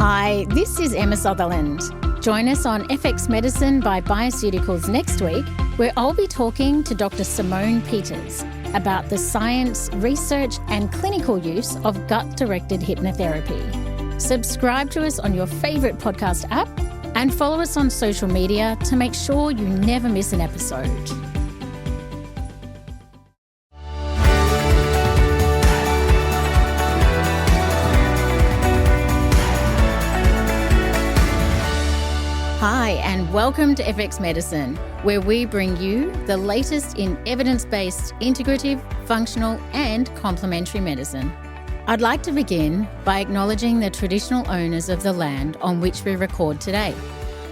Hi, this is Emma Sutherland. Join us on FX Medicine by Bioceuticals next week, where I'll be talking to Dr. Simone Peters about the science, research and clinical use of gut-directed hypnotherapy. Subscribe to us on your favourite podcast app and follow us on social media to make sure you never miss an episode. Hi, and welcome to FX Medicine, where we bring you the latest in evidence-based integrative, functional and complementary medicine. I'd like to begin by acknowledging the traditional owners of the land on which we record today.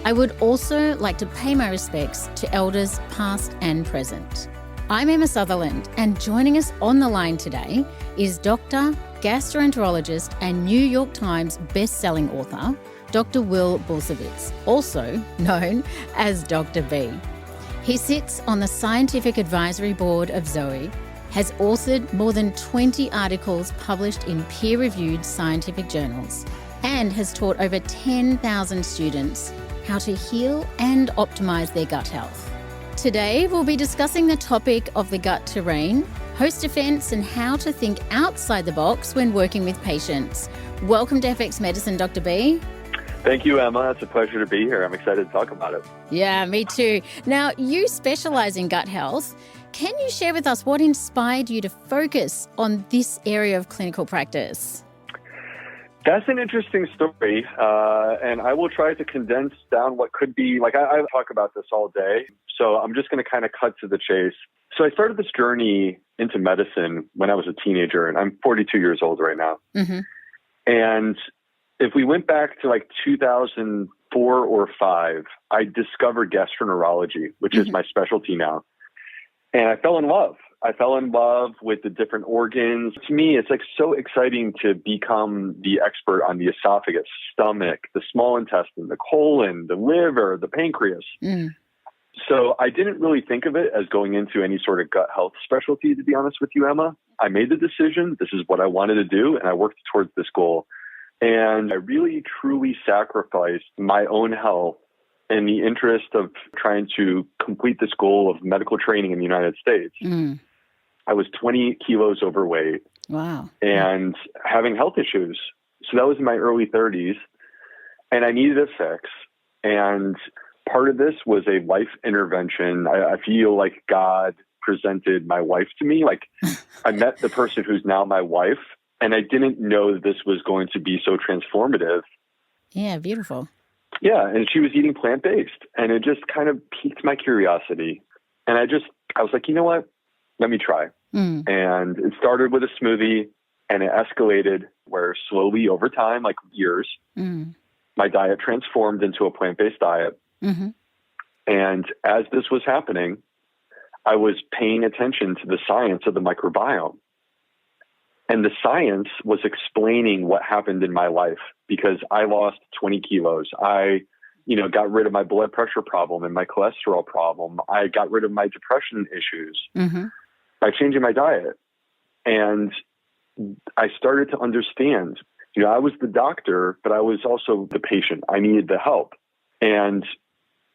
I would also like to pay my respects to elders past and present. I'm Emma Sutherland, and joining us on the line today is Dr. Gastroenterologist and New York Times best-selling author, Dr. Will Bulseiwicz, also known as Dr. B. He sits on the Scientific Advisory Board of Zoe, has authored more than 20 articles published in peer-reviewed scientific journals, and has taught over 10,000 students how to heal and optimise their gut health. Today, we'll be discussing the topic of the gut terrain, host defence, and how to think outside the box when working with patients. Welcome to FX Medicine, Dr. B. Thank you, Emma. It's a pleasure to be here. I'm excited to talk about it. Yeah, me too. Now, you specialise in gut health. Can you share with us what inspired you to focus on this area of clinical practice? That's an interesting story, and I will try to condense down what could be, I talk about this all day, so I'm just going to kind of cut to the chase. So I started this journey into medicine when I was a teenager, and I'm 42 years old right now. Mm-hmm. And if we went back to 2004 or 5, I discovered gastroenterology, which is my specialty now. And I fell in love. I fell in love with the different organs. To me, it's so exciting to become the expert on the esophagus, stomach, the small intestine, the colon, the liver, the pancreas. Mm. So I didn't really think of it as going into any sort of gut health specialty, to be honest with you, Emma. I made the decision. This is what I wanted to do, and I worked towards this goal. And I really, truly sacrificed my own health in the interest of trying to complete this goal of medical training in the United States. Mm. I was 20 kilos overweight. Wow. And having health issues. So that was in my early 30s. And I needed a fix. And part of this was a life intervention. I feel like God presented my wife to me. I met the person who's now my wife. And I didn't know that this was going to be so transformative. Yeah, beautiful. Yeah, and she was eating plant-based. And it just kind of piqued my curiosity. And I was like, you know what? Let me try. Mm. And it started with a smoothie, and it escalated where slowly over time, years, my diet transformed into a plant-based diet. Mm-hmm. And as this was happening, I was paying attention to the science of the microbiome. And the science was explaining what happened in my life because I lost 20 kilos. I, got rid of my blood pressure problem and my cholesterol problem. I got rid of my depression issues by changing my diet. And I started to understand, I was the doctor, but I was also the patient. I needed the help. And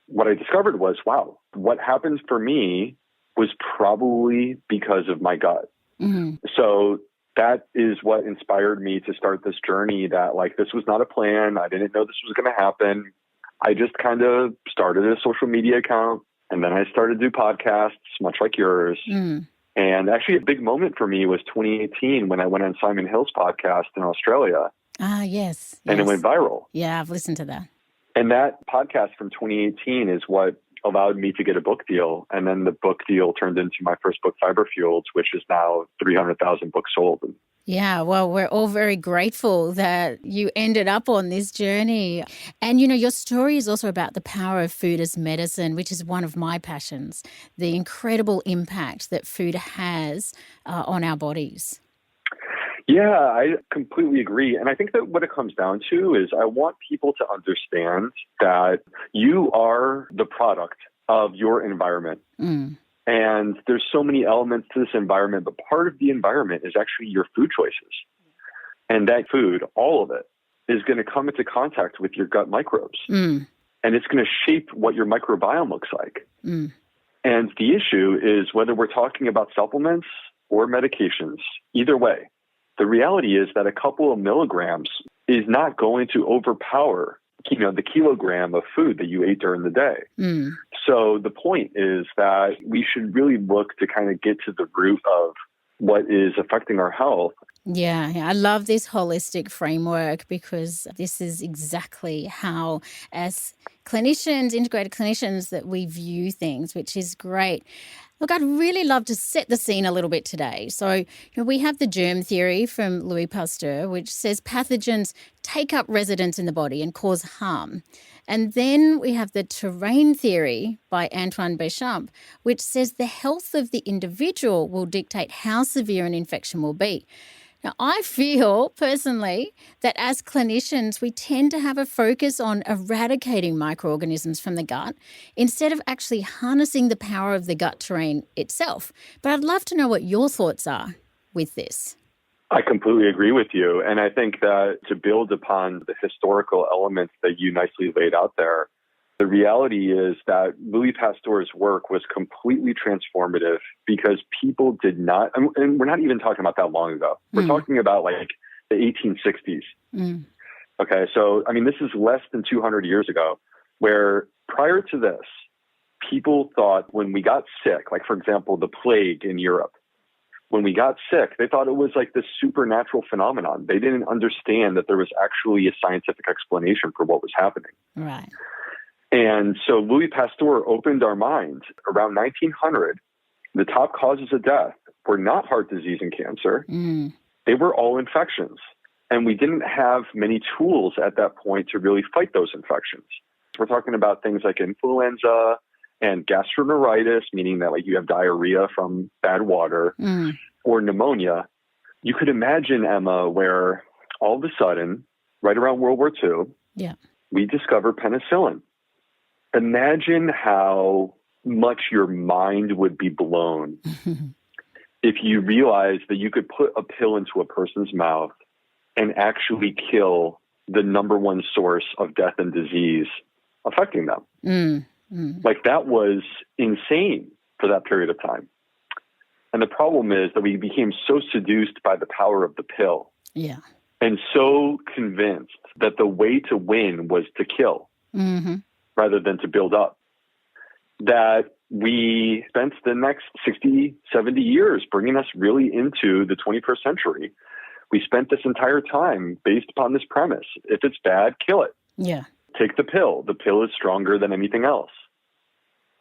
what I discovered was, wow, what happened for me was probably because of my gut. Mm-hmm. So that is what inspired me to start this journey that this was not a plan. I didn't know this was going to happen. I just kind of started a social media account, and then I started to do podcasts, much like yours. Mm. And actually a big moment for me was 2018 when I went on Simon Hill's podcast in Australia. Ah, yes. And it went viral. Yeah, I've listened to that. And that podcast from 2018 is what allowed me to get a book deal. And then the book deal turned into my first book, Fibre, which is now 300,000 books sold. Yeah, well, we're all very grateful that you ended up on this journey. And, your story is also about the power of food as medicine, which is one of my passions, the incredible impact that food has on our bodies. Yeah, I completely agree. And I think that what it comes down to is I want people to understand that you are the product of your environment. Mm. And there's so many elements to this environment, but part of the environment is actually your food choices. And that food, all of it, is going to come into contact with your gut microbes. Mm. And it's going to shape what your microbiome looks like. Mm. And the issue is whether we're talking about supplements or medications, either way, the reality is that a couple of milligrams is not going to overpower, the kilogram of food that you ate during the day. Mm. So the point is that we should really look to kind of get to the root of what is affecting our health. Yeah, I love this holistic framework because this is exactly how, as clinicians, integrated clinicians, that we view things, which is great. Look, I'd really love to set the scene a little bit today. So, we have the germ theory from Louis Pasteur, which says pathogens take up residence in the body and cause harm. And then we have the terrain theory by Antoine Béchamp, which says the health of the individual will dictate how severe an infection will be. Now, I feel personally that as clinicians, we tend to have a focus on eradicating microorganisms from the gut instead of actually harnessing the power of the gut terrain itself. But I'd love to know what your thoughts are with this. I completely agree with you. And I think that to build upon the historical elements that you nicely laid out there, the reality is that Louis Pasteur's work was completely transformative because people did not, and we're not even talking about that long ago. We're talking about like the 1860s. Mm. Okay, so this is less than 200 years ago, where prior to this, people thought when we got sick, like for example, the plague in Europe, when we got sick, they thought it was like this supernatural phenomenon. They didn't understand that there was actually a scientific explanation for what was happening. Right. And so Louis Pasteur opened our minds. Around 1900, the top causes of death were not heart disease and cancer. Mm. They were all infections. And we didn't have many tools at that point to really fight those infections. We're talking about things like influenza and gastroenteritis, meaning that like you have diarrhea from bad water, or pneumonia. You could imagine, Emma, where all of a sudden, right around World War II, we discovered penicillin. Imagine how much your mind would be blown if you realized that you could put a pill into a person's mouth and actually kill the number one source of death and disease affecting them. Like that was insane for that period of time. And the problem is that we became so seduced by the power of the pill and so convinced that the way to win was to kill. Rather than to build up, that we spent the next 60, 70 years bringing us really into the 21st century. We spent this entire time based upon this premise. If it's bad, kill it. Yeah. Take the pill. The pill is stronger than anything else.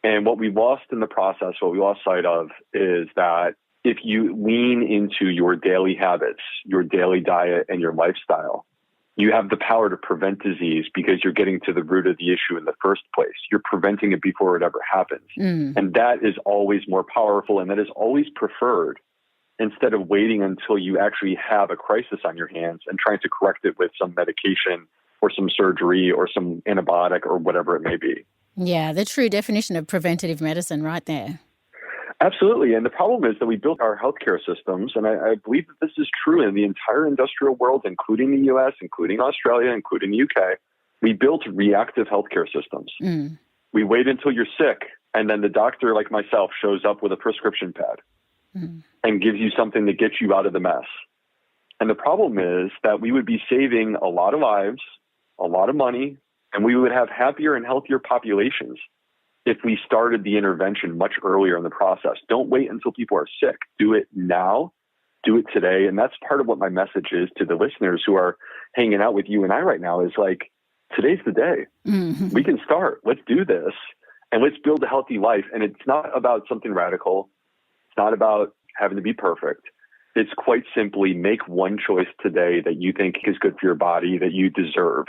And what we lost in the process, what we lost sight of, is that if you lean into your daily habits, your daily diet, and your lifestyle, you have the power to prevent disease because you're getting to the root of the issue in the first place. You're preventing it before it ever happens. And that is always more powerful, and that is always preferred instead of waiting until you actually have a crisis on your hands and trying to correct it with some medication or some surgery or some antibiotic or whatever it may be. Yeah, the true definition of preventative medicine right there. Absolutely. And the problem is that we built our healthcare systems, and I believe that this is true in the entire industrial world, including the U.S., including Australia, including the U.K. We built reactive healthcare systems. We wait until you're sick, and then the doctor, like myself, shows up with a prescription pad and gives you something that gets you out of the mess. And the problem is that we would be saving a lot of lives, a lot of money, and we would have happier and healthier populations if we started the intervention much earlier in the process. Don't wait until people are sick. Do it now. Do it today. And that's part of what my message is to the listeners who are hanging out with you and I right now is like, today's the day. We can start. Let's do this. And let's build a healthy life. And it's not about something radical. It's not about having to be perfect. It's quite simply make one choice today that you think is good for your body, that you deserve.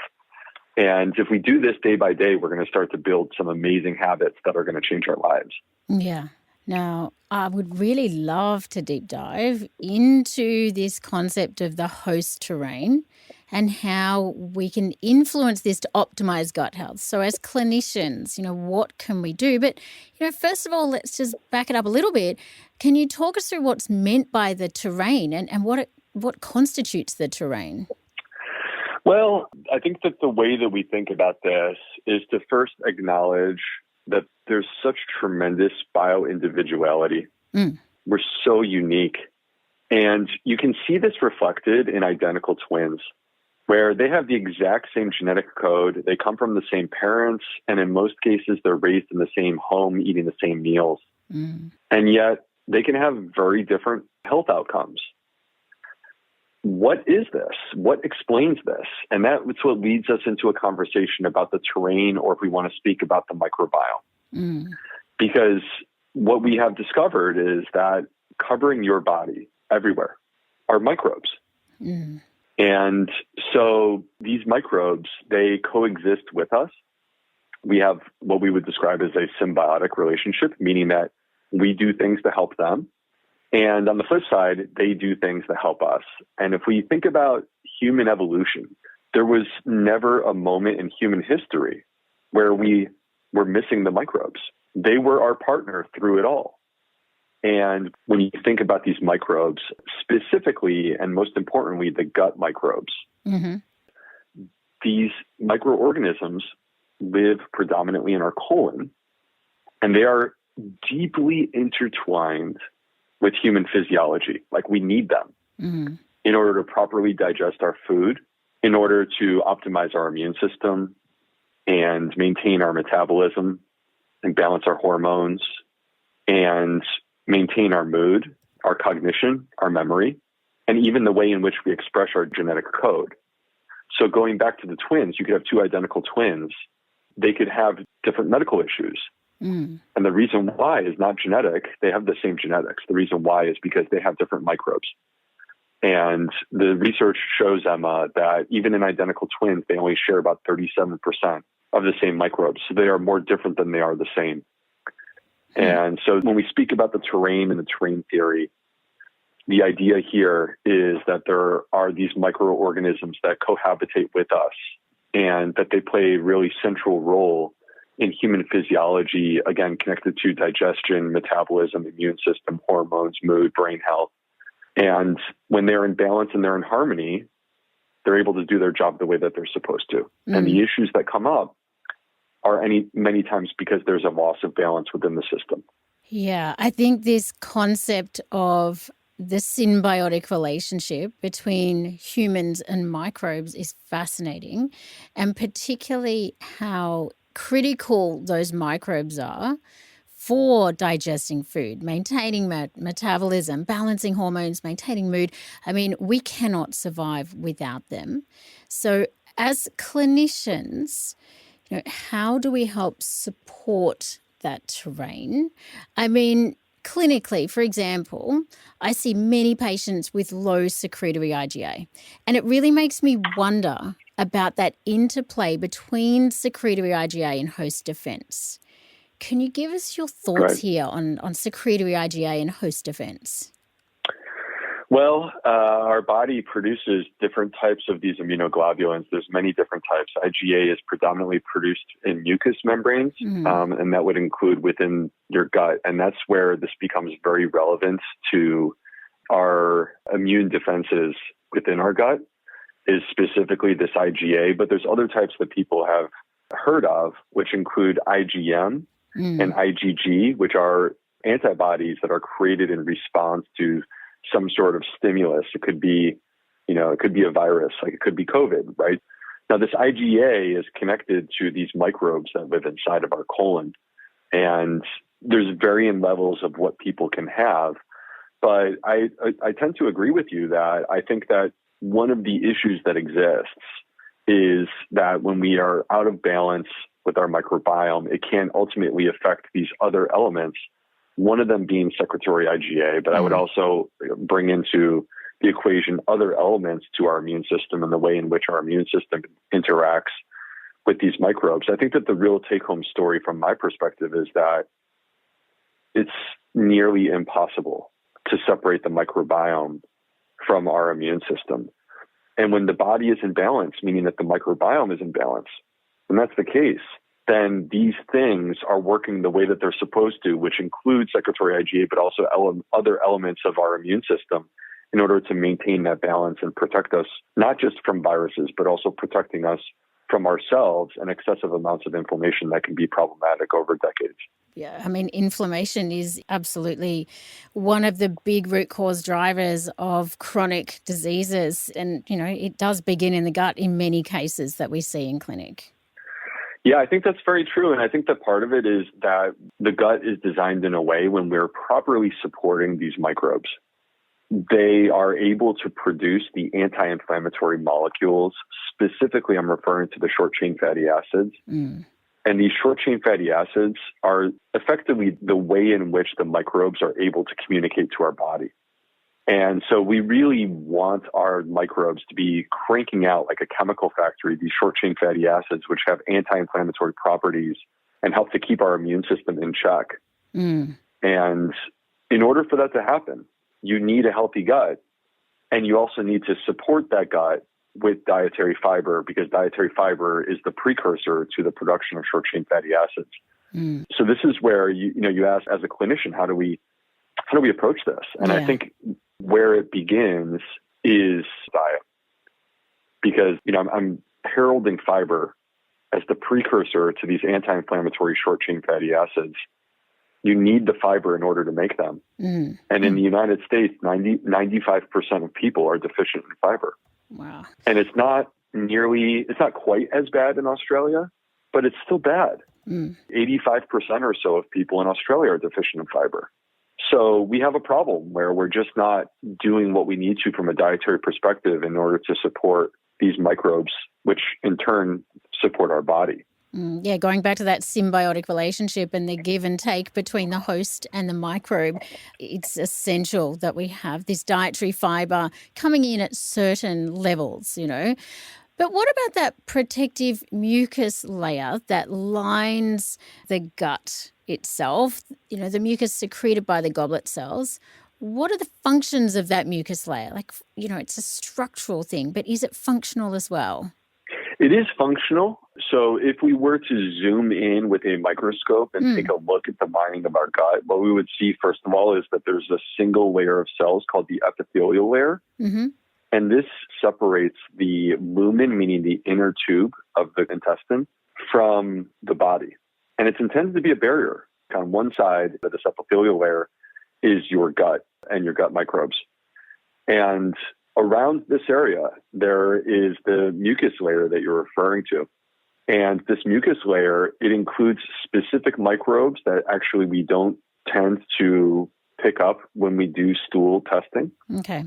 And if we do this day by day, we're going to start to build some amazing habits that are going to change our lives. Yeah. Now, I would really love to deep dive into this concept of the host terrain and how we can influence this to optimize gut health. So as clinicians, what can we do? But, first of all, let's just back it up a little bit. Can you talk us through what's meant by the terrain and what constitutes the terrain? Well, I think that the way that we think about this is to first acknowledge that there's such tremendous bioindividuality. We're so unique. And you can see this reflected in identical twins, where they have the exact same genetic code. They come from the same parents. And in most cases, they're raised in the same home, eating the same meals. And yet they can have very different health outcomes. What is this? What explains this? And that's what leads us into a conversation about the terrain, or if we want to speak about the microbiome. Because what we have discovered is that covering your body everywhere are microbes. And so these microbes, they coexist with us. We have what we would describe as a symbiotic relationship, meaning that we do things to help them. And on the flip side, they do things that help us. And if we think about human evolution, there was never a moment in human history where we were missing the microbes. They were our partner through it all. And when you think about these microbes, specifically, and most importantly, the gut microbes, these microorganisms live predominantly in our colon, and they are deeply intertwined with human physiology. Like, we need them in order to properly digest our food, in order to optimize our immune system and maintain our metabolism and balance our hormones and maintain our mood, our cognition, our memory, and even the way in which we express our genetic code. So going back to the twins, you could have two identical twins. They could have different medical issues. And the reason why is not genetic. They have the same genetics. The reason why is because they have different microbes. And the research shows, Emma, that even in identical twins, they only share about 37% of the same microbes. So they are more different than they are the same. And so when we speak about the terrain and the terrain theory, the idea here is that there are these microorganisms that cohabitate with us and that they play a really central role in human physiology, again, connected to digestion, metabolism, immune system, hormones, mood, brain health. And when they're in balance and they're in harmony, they're able to do their job the way that they're supposed to. And the issues that come up are many times because there's a loss of balance within the system. Yeah, I think this concept of the symbiotic relationship between humans and microbes is fascinating, and particularly how critical those microbes are for digesting food, maintaining metabolism, balancing hormones, maintaining mood. I mean, we cannot survive without them. So as clinicians, how do we help support that terrain? I mean, clinically, for example, I see many patients with low secretory IgA, and it really makes me wonder about that interplay between secretory IgA and host defense. Can you give us your thoughts here on secretory IgA and host defense? Well, our body produces different types of these immunoglobulins. There's many different types. IgA is predominantly produced in mucous membranes, and that would include within your gut. And that's where this becomes very relevant to our immune defenses within our gut, is specifically this IgA. But there's other types that people have heard of, which include IgM and IgG, which are antibodies that are created in response to some sort of stimulus. It could be, it could be a virus, like it could be COVID, right? Now, this IgA is connected to these microbes that live inside of our colon. And there's varying levels of what people can have. But I tend to agree with you that I think that one of the issues that exists is that when we are out of balance with our microbiome, it can ultimately affect these other elements, one of them being secretory IgA, but I would also bring into the equation other elements to our immune system and the way in which our immune system interacts with these microbes. I think that the real take-home story from my perspective is that it's nearly impossible to separate the microbiome from our immune system. And when the body is in balance, meaning that the microbiome is in balance, when that's the case, then these things are working the way that they're supposed to, which includes secretory IgA, but also other elements of our immune system in order to maintain that balance and protect us, not just from viruses, but also protecting us from ourselves and excessive amounts of inflammation that can be problematic over decades. Yeah, I mean, inflammation is absolutely one of the big root cause drivers of chronic diseases. And, it does begin in the gut in many cases that we see in clinic. Yeah, I think that's very true. And I think that part of it is that the gut is designed in a way when we're properly supporting these microbes. They are able to produce the anti-inflammatory molecules. Specifically, I'm referring to the short-chain fatty acids. And these short-chain fatty acids are effectively the way in which the microbes are able to communicate to our body. And so we really want our microbes to be cranking out like a chemical factory, these short-chain fatty acids, which have anti-inflammatory properties and help to keep our immune system in check. And in order for that to happen, you need a healthy gut, and you also need to support that gut with dietary fiber, because dietary fiber is the precursor to the production of short-chain fatty acids. So this is where you ask, as a clinician, how do we approach this? And I think where it begins is diet, because I'm heralding fiber as the precursor to these anti-inflammatory short-chain fatty acids. You need the fiber in order to make them. And in the United States, 95% of people are deficient in fiber. Wow. And it's not quite as bad in Australia, but it's still bad. 85% or so of people in Australia are deficient in fiber. So we have a problem where we're just not doing what we need to from a dietary perspective in order to support these microbes, which in turn support our body. Yeah, going back to that symbiotic relationship and the give and take between the host and the microbe, it's essential that we have this dietary fiber coming in at certain levels, But what about that protective mucus layer that lines the gut itself, the mucus secreted by the goblet cells? What are the functions of that mucus layer? It's a structural thing, but is it functional as well? It is functional. So if we were to zoom in with a microscope and take a look at the lining of our gut, what we would see, first of all, is that there's a single layer of cells called the epithelial layer. And this separates the lumen, meaning the inner tube of the intestine, from the body. And it's intended to be a barrier. On one side of this epithelial layer is your gut and your gut microbes. And around this area, there is the mucus layer that you're referring to. And this mucus layer, it includes specific microbes that actually we don't tend to pick up when we do stool testing. Okay.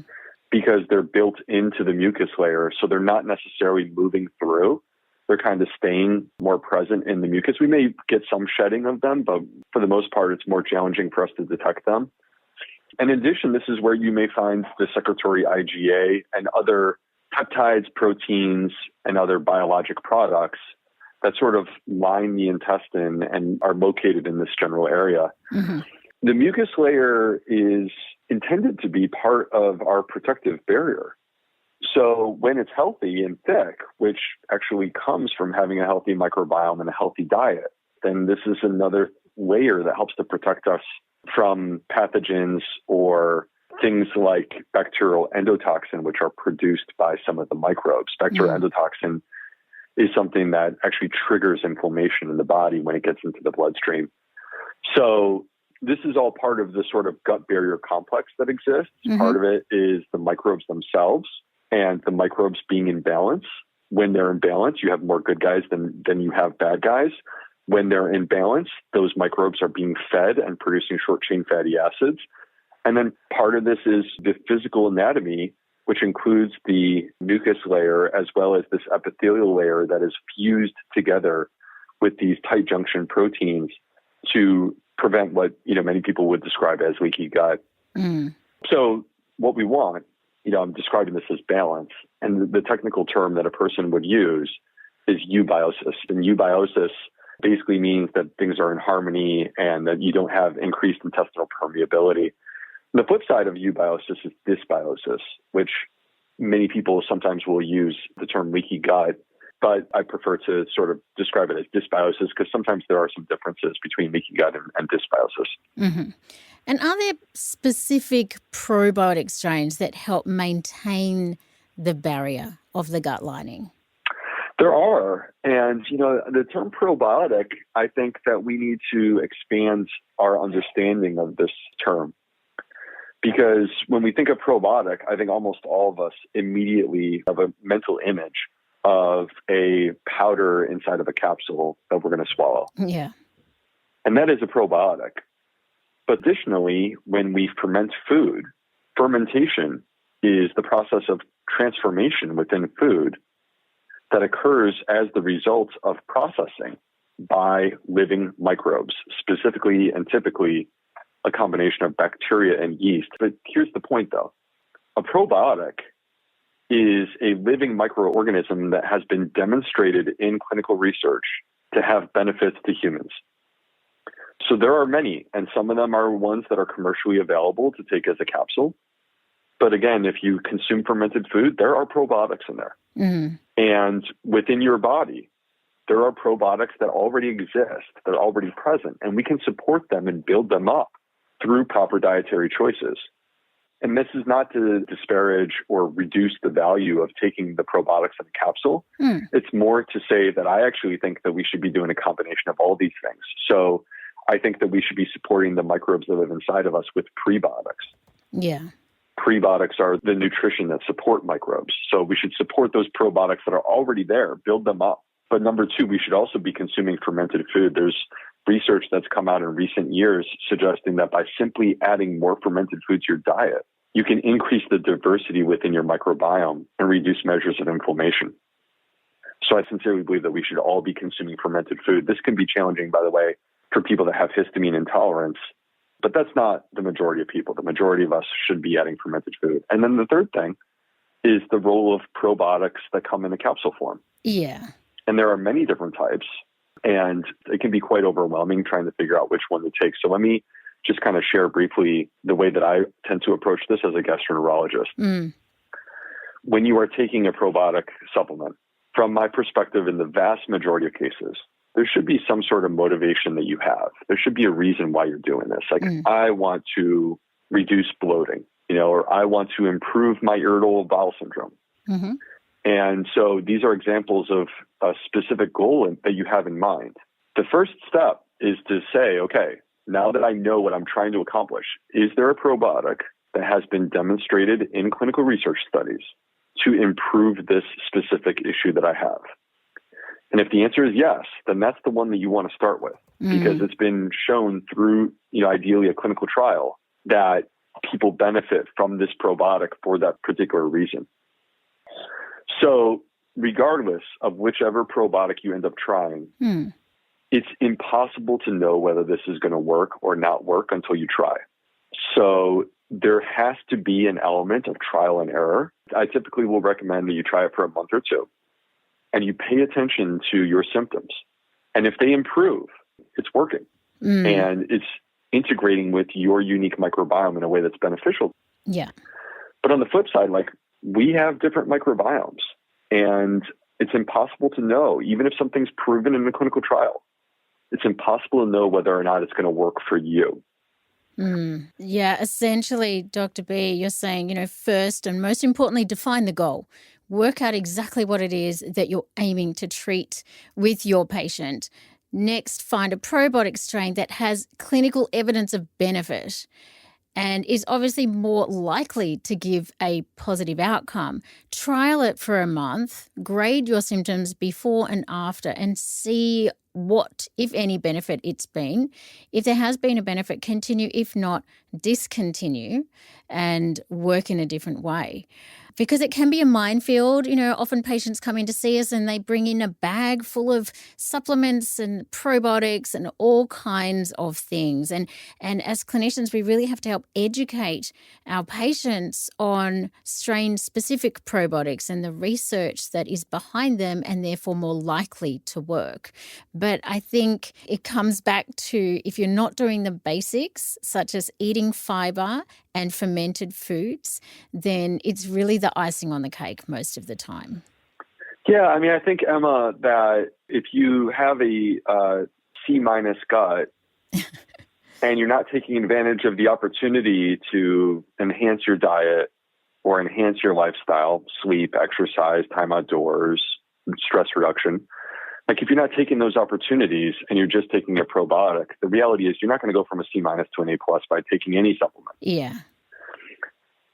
Because they're built into the mucus layer, so they're not necessarily moving through. They're kind of staying more present in the mucus. We may get some shedding of them, but for the most part, it's more challenging for us to detect them. And in addition, this is where you may find the secretory IgA and other peptides, proteins, and other biologic products that sort of line the intestine and are located in this general area. The mucus layer is intended to be part of our protective barrier. So when it's healthy and thick, which actually comes from having a healthy microbiome and a healthy diet, then this is another layer that helps to protect us from pathogens or things like bacterial endotoxin, which are produced by some of the microbes. Bacterial endotoxin is something that actually triggers inflammation in the body when it gets into the bloodstream. So this is all part of the sort of gut barrier complex that exists. Part of it is the microbes themselves and the microbes being in balance. When they're in balance, you have more good guys than you have bad guys. When they're in balance, those microbes are being fed and producing short-chain fatty acids. And then part of this is the physical anatomy, which includes the mucus layer as well as this epithelial layer that is fused together with these tight junction proteins to prevent what many people would describe as leaky gut. So what we want, I'm describing this as balance, and the technical term that a person would use is eubiosis. And eubiosis basically means that things are in harmony and that you don't have increased intestinal permeability. And the flip side of eubiosis is dysbiosis, which many people sometimes will use the term leaky gut but I prefer to sort of describe it as dysbiosis because sometimes there are some differences between leaky gut and dysbiosis. Mm-hmm. And are there specific probiotic strains that help maintain the barrier of the gut lining? There are. And, the term probiotic, I think that we need to expand our understanding of this term. Because when we think of probiotic, I think almost all of us immediately have a mental image of a powder inside of a capsule that we're going to swallow. Yeah. And that is a probiotic. But additionally, when we ferment food, fermentation is the process of transformation within food that occurs as the result of processing by living microbes, specifically and typically a combination of bacteria and yeast. But here's the point, though. A probiotic is a living microorganism that has been demonstrated in clinical research to have benefits to humans. So there are many, and some of them are ones that are commercially available to take as a capsule. But again, if you consume fermented food, there are probiotics in there. Mm-hmm. And within your body, there are probiotics that already exist, that are already present, and we can support them and build them up through proper dietary choices. And this is not to disparage or reduce the value of taking the probiotics in a capsule. It's more to say that I actually think that we should be doing a combination of all these things. So I think that we should be supporting the microbes that live inside of us with prebiotics. Yeah. Prebiotics are the nutrition that support microbes. So we should support those probiotics that are already there, build them up. But number two, we should also be consuming fermented food. There's research that's come out in recent years suggesting that by simply adding more fermented food to your diet, you can increase the diversity within your microbiome and reduce measures of inflammation. So I sincerely believe that we should all be consuming fermented food. This can be challenging, by the way, for people that have histamine intolerance, but that's not the majority of people. The majority of us should be adding fermented food. And then the third thing is the role of probiotics that come in a capsule form. Yeah. And there are many different types, and it can be quite overwhelming trying to figure out which one to take. So let me just kind of share briefly the way that I tend to approach this as a gastroenterologist. When you are taking a probiotic supplement, from my perspective, in the vast majority of cases, there should be some sort of motivation that you have. There should be a reason why you're doing this. Like, I want to reduce bloating, or I want to improve my irritable bowel syndrome. Mm-hmm. And so these are examples of a specific goal that you have in mind. The first step is to say, okay, now that I know what I'm trying to accomplish, is there a probiotic that has been demonstrated in clinical research studies to improve this specific issue that I have? And if the answer is yes, then that's the one that you want to start with, because it's been shown through, ideally a clinical trial that people benefit from this probiotic for that particular reason. So regardless of whichever probiotic you end up trying, it's impossible to know whether this is going to work or not work until you try. So there has to be an element of trial and error. I typically will recommend that you try it for a month or two and you pay attention to your symptoms. And if they improve, it's working. And it's integrating with your unique microbiome in a way that's beneficial. Yeah. But on the flip side, we have different microbiomes, and it's impossible to know, even if something's proven in a clinical trial, it's impossible to know whether or not it's going to work for you. Yeah, essentially, Dr. B, you're saying, first and most importantly, define the goal. Work out exactly what it is that you're aiming to treat with your patient. Next, find a probiotic strain that has clinical evidence of benefit and is obviously more likely to give a positive outcome. Trial it for a month, grade your symptoms before and after, and see what, if any, benefit it's been. If there has been a benefit, continue. If not, discontinue and work in a different way. Because it can be a minefield. Often patients come in to see us and they bring in a bag full of supplements and probiotics and all kinds of things. And as clinicians, we really have to help educate our patients on strain-specific probiotics and the research that is behind them and therefore more likely to work. But I think it comes back to, if you're not doing the basics, such as eating fibre and fermented foods, then it's really the icing on the cake most of the time. Yeah, I mean, I think, Emma, that if you have a C- gut and you're not taking advantage of the opportunity to enhance your diet or enhance your lifestyle, sleep, exercise, time outdoors, stress reduction, like if you're not taking those opportunities and you're just taking a probiotic, the reality is you're not going to go from a C- to an A+ by taking any supplement. Yeah.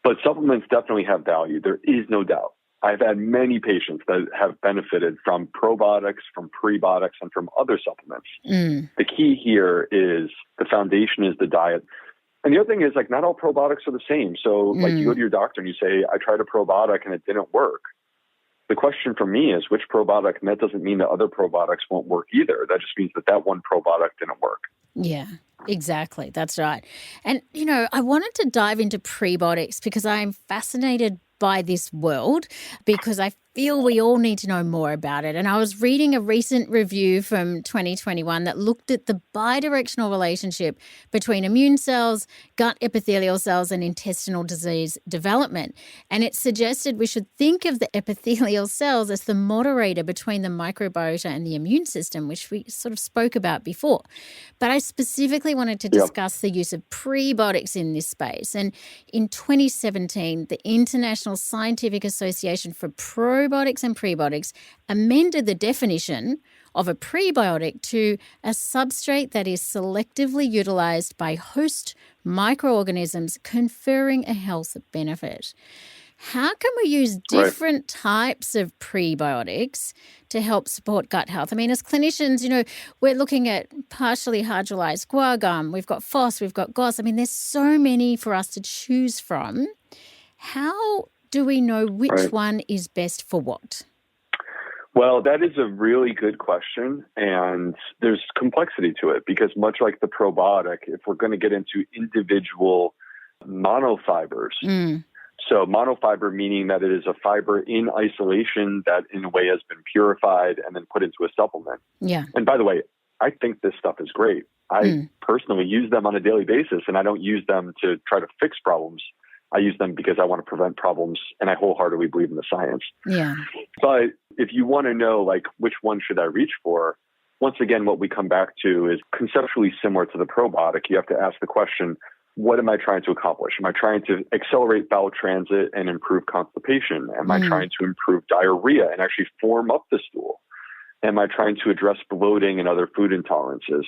But supplements definitely have value. There is no doubt. I've had many patients that have benefited from probiotics, from prebiotics, and from other supplements. The key here is the foundation is the diet. And the other thing is, like, not all probiotics are the same. So, like, you go to your doctor and you say, I tried a probiotic and it didn't work. The question for me is which probiotic, and that doesn't mean that other probiotics won't work either. That just means that one probiotic didn't work. Yeah, exactly. That's right. And, I wanted to dive into prebiotics because I'm fascinated by this world because I feel we all need to know more about it. And I was reading a recent review from 2021 that looked at the bidirectional relationship between immune cells, gut epithelial cells, and intestinal disease development. And it suggested we should think of the epithelial cells as the moderator between the microbiota and the immune system, which we sort of spoke about before. But I specifically wanted to discuss the use of prebiotics in this space. And in 2017, the International Scientific Association for Probiotics and Prebiotics amended the definition of a prebiotic to a substrate that is selectively utilized by host microorganisms conferring a health benefit. How can we use different types of prebiotics to help support gut health? I mean, as clinicians, we're looking at partially hydrolyzed guar gum. We've got FOS, we've got GOS. I mean, there's so many for us to choose from. How do we know which one is best for what? Well, that is a really good question, and there's complexity to it because much like the probiotic, if we're going to get into individual monofibers, so monofiber meaning that it is a fiber in isolation that in a way has been purified and then put into a supplement. Yeah. And by the way, I think this stuff is great. I personally use them on a daily basis, and I don't use them to try to fix problems. I use them because I want to prevent problems, and I wholeheartedly believe in the science. Yeah. But if you want to know, like, which one should I reach for, once again, what we come back to is conceptually similar to the probiotic. You have to ask the question, what am I trying to accomplish? Am I trying to accelerate bowel transit and improve constipation? Am I trying to improve diarrhea and actually form up the stool? Am I trying to address bloating and other food intolerances?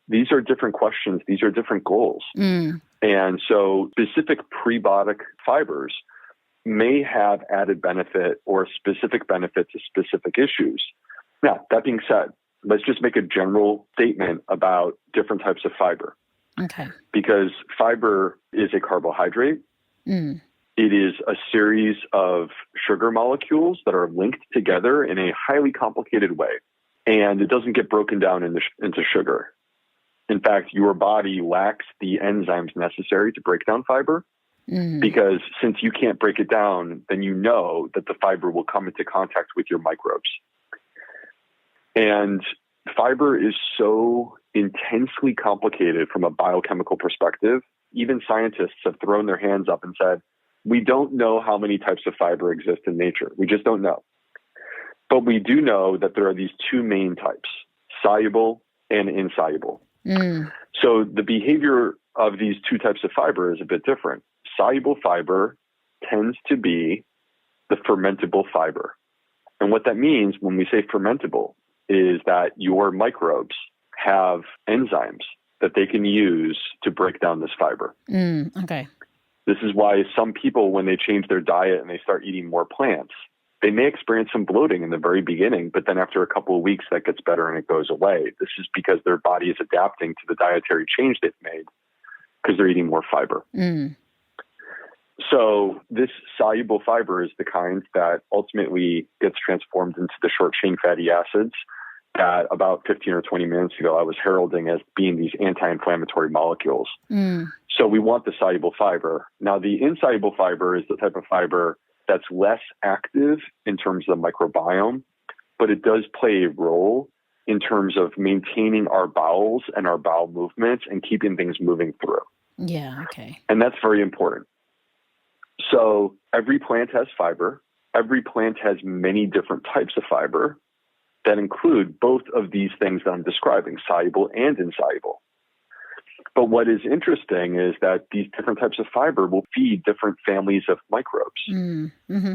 These are different questions. These are different goals. And so specific prebiotic fibers may have added benefit or specific benefit to specific issues. Now, that being said, let's just make a general statement about different types of fiber. Okay. Because fiber is a carbohydrate. It is a series of sugar molecules that are linked together in a highly complicated way. And it doesn't get broken down into sugar. In fact, your body lacks the enzymes necessary to break down fiber because since you can't break it down, then you know that the fiber will come into contact with your microbes. And fiber is so intensely complicated from a biochemical perspective. Even scientists have thrown their hands up and said, we don't know how many types of fiber exist in nature. We just don't know. But we do know that there are these two main types, soluble and insoluble. So the behavior of these two types of fiber is a bit different. Soluble fiber tends to be the fermentable fiber. And what that means when we say fermentable is that your microbes have enzymes that they can use to break down this fiber. Okay. This is why some people, when they change their diet and they start eating more plants, they may experience some bloating in the very beginning, but then after a couple of weeks, that gets better and it goes away. This is because their body is adapting to the dietary change they've made because they're eating more fiber. So this soluble fiber is the kind that ultimately gets transformed into the short-chain fatty acids that about 15 or 20 minutes ago I was heralding as being these anti-inflammatory molecules. So we want the soluble fiber. Now, the insoluble fiber is the type of fiber that's less active in terms of the microbiome, but it does play a role in terms of maintaining our bowels and our bowel movements and keeping things moving through. Yeah, okay. And that's very important. So every plant has fiber, every plant has many different types of fiber that include both of these things that I'm describing, soluble and insoluble. But what is interesting is that these different types of fiber will feed different families of microbes. Mm-hmm.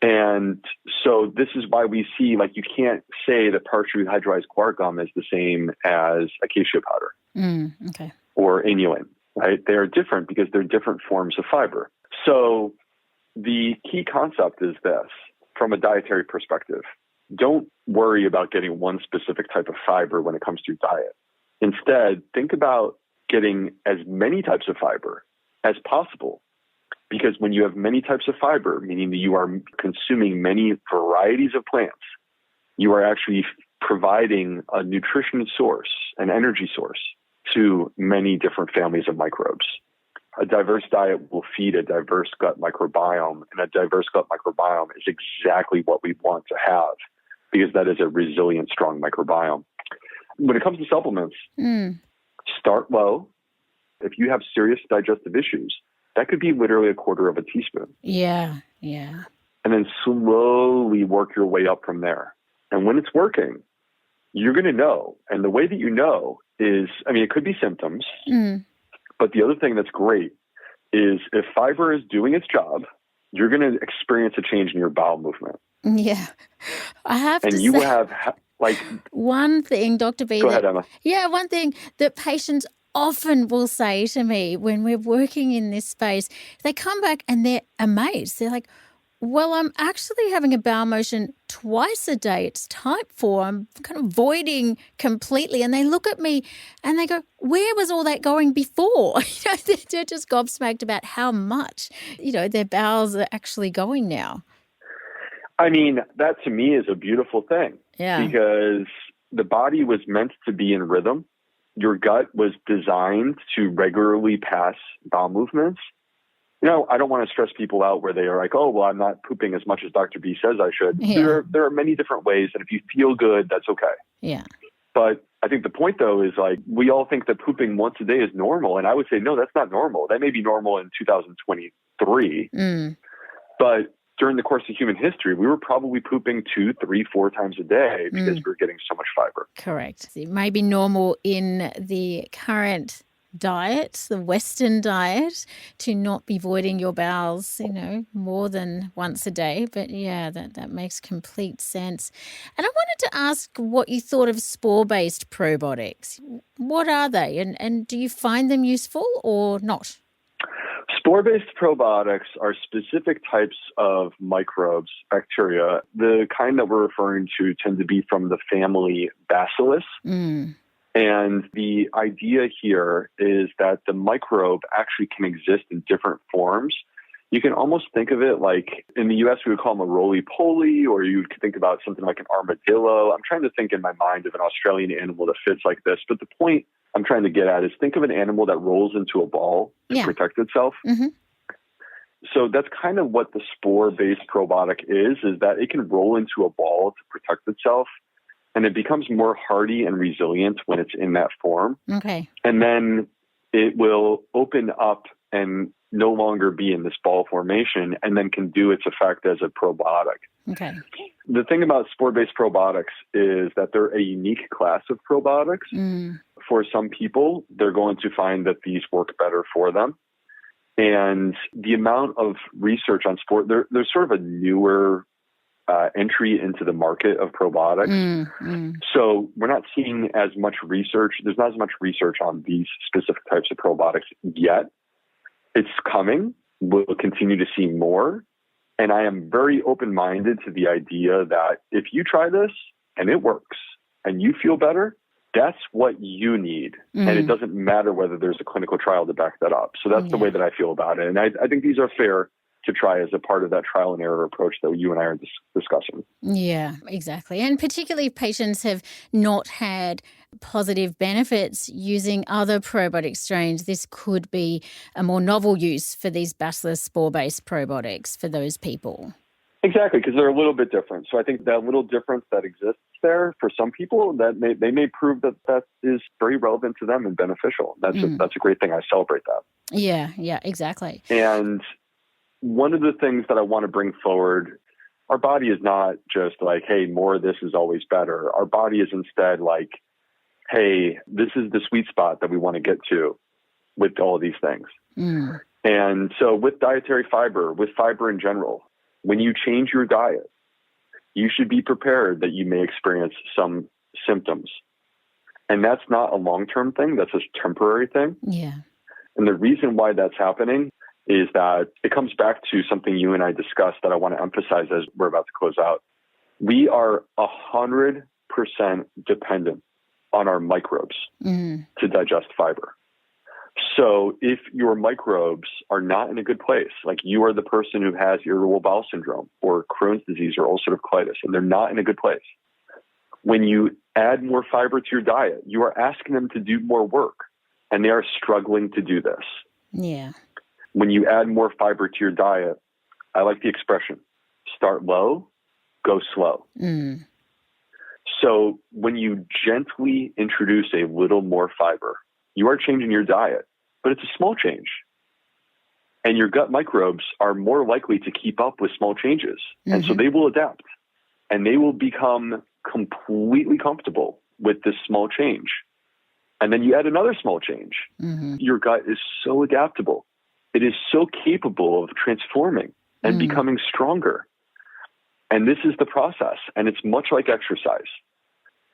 And so this is why we see, like, you can't say that partially hydrolyzed guar gum is the same as acacia powder or inulin, right? They are different because they're different forms of fiber. So the key concept is this, from a dietary perspective: don't worry about getting one specific type of fiber when it comes to your diet. Instead, think about getting as many types of fiber as possible. Because when you have many types of fiber, meaning that you are consuming many varieties of plants, you are actually providing a nutrition source, an energy source, to many different families of microbes. A diverse diet will feed a diverse gut microbiome, and a diverse gut microbiome is exactly what we want to have, because that is a resilient, strong microbiome. When it comes to supplements, start low. If you have serious digestive issues, that could be literally a quarter of a teaspoon. Yeah. And then slowly work your way up from there. And when it's working, you're going to know. And the way that you know is, it could be symptoms. But the other thing that's great is if fiber is doing its job, you're going to experience a change in your bowel movement. Yeah. I have to say. And you will have, one thing, Dr. B. Go ahead, Emma. Yeah, one thing that patients often will say to me when we're working in this space, they come back and they're amazed. They're like, well, I'm actually having a bowel motion twice a day. It's type 4. I'm kind of voiding completely. And they look at me and they go, where was all that going before? They're just gobsmacked about how much, their bowels are actually going now. That to me is a beautiful thing. Yeah. Because the body was meant to be in rhythm. Your gut was designed to regularly pass bowel movements. I don't want to stress people out where they are like, oh, well, I'm not pooping as much as Dr. B says I should. Yeah. There are many different ways, and if you feel good, that's okay. Yeah. But I think the point, though, is we all think that pooping once a day is normal, and I would say, no, that's not normal. That may be normal in 2023, but during the course of human history, we were probably pooping 2, 3, 4 times a day because we were getting so much fiber. Correct. It may be normal in the current diet, the Western diet, to not be voiding your bowels, more than once a day. But yeah, that makes complete sense. And I wanted to ask what you thought of spore-based probiotics. What are they? And do you find them useful or not? Spore-based probiotics are specific types of microbes, bacteria. The kind that we're referring to tend to be from the family Bacillus. And the idea here is that the microbe actually can exist in different forms. You can almost think of it like, in the U.S., we would call them a roly-poly, or you could think about something like an armadillo. I'm trying to think in my mind of an Australian animal that fits like this. But the point I'm trying to get at is think of an animal that rolls into a ball to protect itself. So that's kind of what the spore-based probiotic is that it can roll into a ball to protect itself, and it becomes more hardy and resilient when it's in that form. Okay. And then it will open up and no longer be in this ball formation, and then can do its effect as a probiotic. Okay. The thing about spore-based probiotics is that they're a unique class of probiotics. For some people, they're going to find that these work better for them. And the amount of research on spore, they're sort of a newer entry into the market of probiotics. So we're not seeing as much research. There's not as much research on these specific types of probiotics yet. It's coming. We'll continue to see more. And I am very open-minded to the idea that if you try this and it works and you feel better, that's what you need. And it doesn't matter whether there's a clinical trial to back that up. So that's the way that I feel about it. And I think these are fair to try as a part of that trial and error approach that you and I are discussing. Yeah, exactly. And particularly if patients have not had positive benefits using other probiotic strains, this could be a more novel use for these Bacillus spore-based probiotics for those people. Exactly, because they're a little bit different. So I think that little difference that exists there for some people, that they may prove that is very relevant to them and beneficial. That's a great thing. I celebrate that. Yeah, exactly. And one of the things that I want to bring forward our body is not just like, hey, more of this is always better. Our body is instead like, hey, this is the sweet spot that we want to get to with all of these things. Mm. And so with dietary fiber, with fiber in general, when you change your diet, you should be prepared that you may experience some symptoms. And that's not a long-term thing. That's a temporary thing. Yeah. And the reason why that's happening is that it comes back to something you and I discussed that I want to emphasize as we're about to close out. We are 100% dependent on our microbes to digest fiber. So if your microbes are not in a good place, like you are the person who has irritable bowel syndrome or Crohn's disease or ulcerative colitis, and they're not in a good place, when you add more fiber to your diet, you are asking them to do more work, and they are struggling to do this. Yeah. When you add more fiber to your diet, I like the expression, start low, go slow. Mm. So when you gently introduce a little more fiber, you are changing your diet, but it's a small change. And your gut microbes are more likely to keep up with small changes. And so they will adapt and they will become completely comfortable with this small change. And then you add another small change. Your gut is so adaptable. It is so capable of transforming and becoming stronger. And this is the process. And it's much like exercise.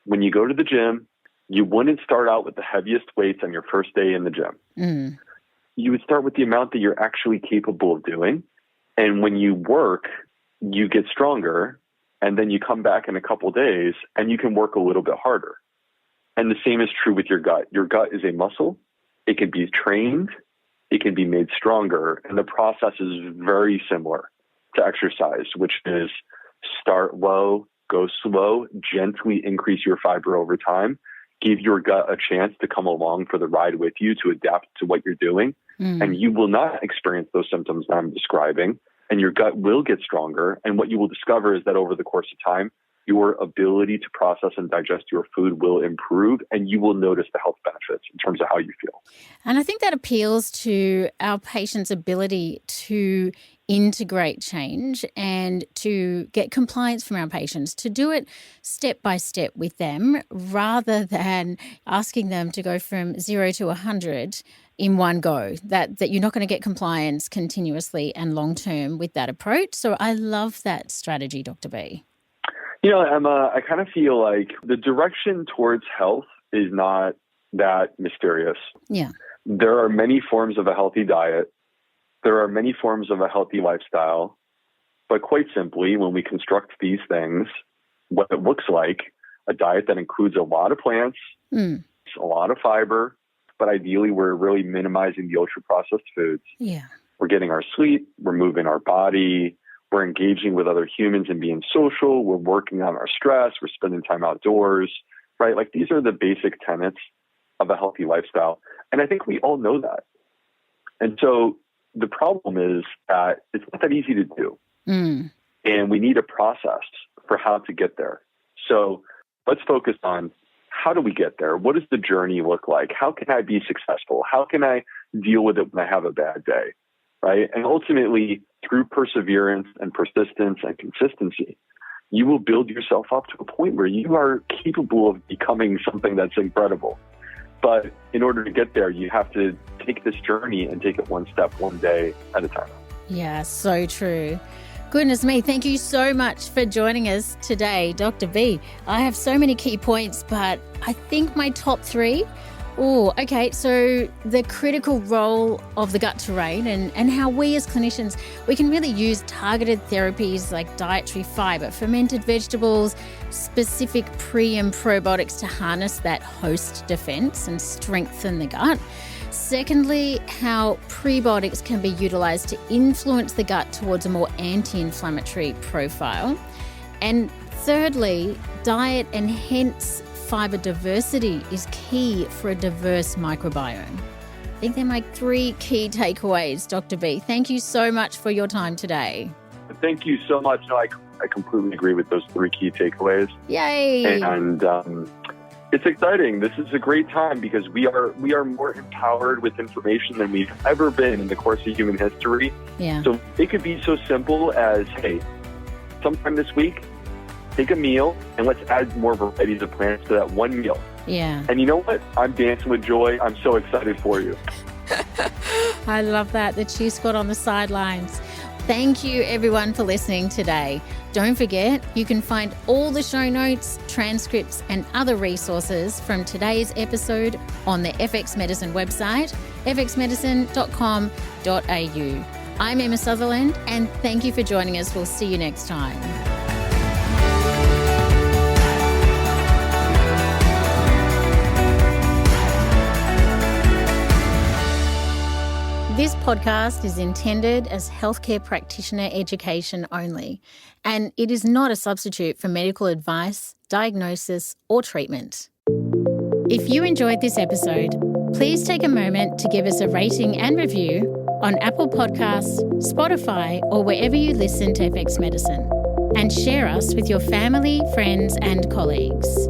When you go to the gym, you wouldn't start out with the heaviest weights on your first day in the gym. You would start with the amount that you're actually capable of doing. And when you work, you get stronger. And then you come back in a couple days and you can work a little bit harder. And the same is true with your gut. Your gut is a muscle. It can be trained. It can be made stronger. And the process is very similar to exercise, which is start low, go slow, gently increase your fiber over time, give your gut a chance to come along for the ride with you to adapt to what you're doing. And you will not experience those symptoms that I'm describing. And your gut will get stronger. And what you will discover is that over the course of time, your ability to process and digest your food will improve, and you will notice the health benefits in terms of how you feel. And I think that appeals to our patients' ability to integrate change and to get compliance from our patients, to do it step by step with them rather than asking them to go from 0 to 100 in one go, that you're not going to get compliance continuously and long-term with that approach. So I love that strategy, Dr. B. You know, Emma, I kind of feel like the direction towards health is not that mysterious. Yeah. There are many forms of a healthy diet. There are many forms of a healthy lifestyle. But quite simply, when we construct these things, what it looks like, a diet that includes a lot of plants, a lot of fiber, but ideally we're really minimizing the ultra-processed foods. Yeah. We're getting our sleep, we're moving our body, we're engaging with other humans and being social, we're working on our stress, we're spending time outdoors, right? Like these are the basic tenets of a healthy lifestyle. And I think we all know that. And so the problem is that it's not that easy to do. And we need a process for how to get there. So let's focus on how do we get there? What does the journey look like? How can I be successful? How can I deal with it when I have a bad day? Right? And ultimately, through perseverance and persistence and consistency, you will build yourself up to a point where you are capable of becoming something that's incredible. But in order to get there, you have to take this journey and take it one step, one day at a time. Yeah, so true. Goodness me, thank you so much for joining us today, Dr. B. I have so many key points, but I think my top 3. Oh, okay. So the critical role of the gut terrain and how we as clinicians, we can really use targeted therapies like dietary fibre, fermented vegetables, specific pre and probiotics to harness that host defense and strengthen the gut. Secondly, how prebiotics can be utilized to influence the gut towards a more anti-inflammatory profile. And thirdly, diet and hence fiber diversity is key for a diverse microbiome. I think they're my 3 key takeaways, Dr. B. Thank you so much for your time today. Thank you so much. No, I completely agree with those 3 key takeaways. Yay! And it's exciting. This is a great time because we are more empowered with information than we've ever been in the course of human history. Yeah. So it could be so simple as, hey, sometime this week, take a meal and let's add more varieties of plants to that one meal. Yeah. And you know what? I'm dancing with joy. I'm so excited for you. I love that she's got on the sidelines. Thank you everyone for listening today. Don't forget, you can find all the show notes, transcripts and other resources from today's episode on the FX Medicine website, fxmedicine.com.au. I'm Emma Sutherland and thank you for joining us. We'll see you next time. This podcast is intended as healthcare practitioner education only, and it is not a substitute for medical advice, diagnosis, or treatment. If you enjoyed this episode, please take a moment to give us a rating and review on Apple Podcasts, Spotify, or wherever you listen to FX Medicine, and share us with your family, friends, and colleagues.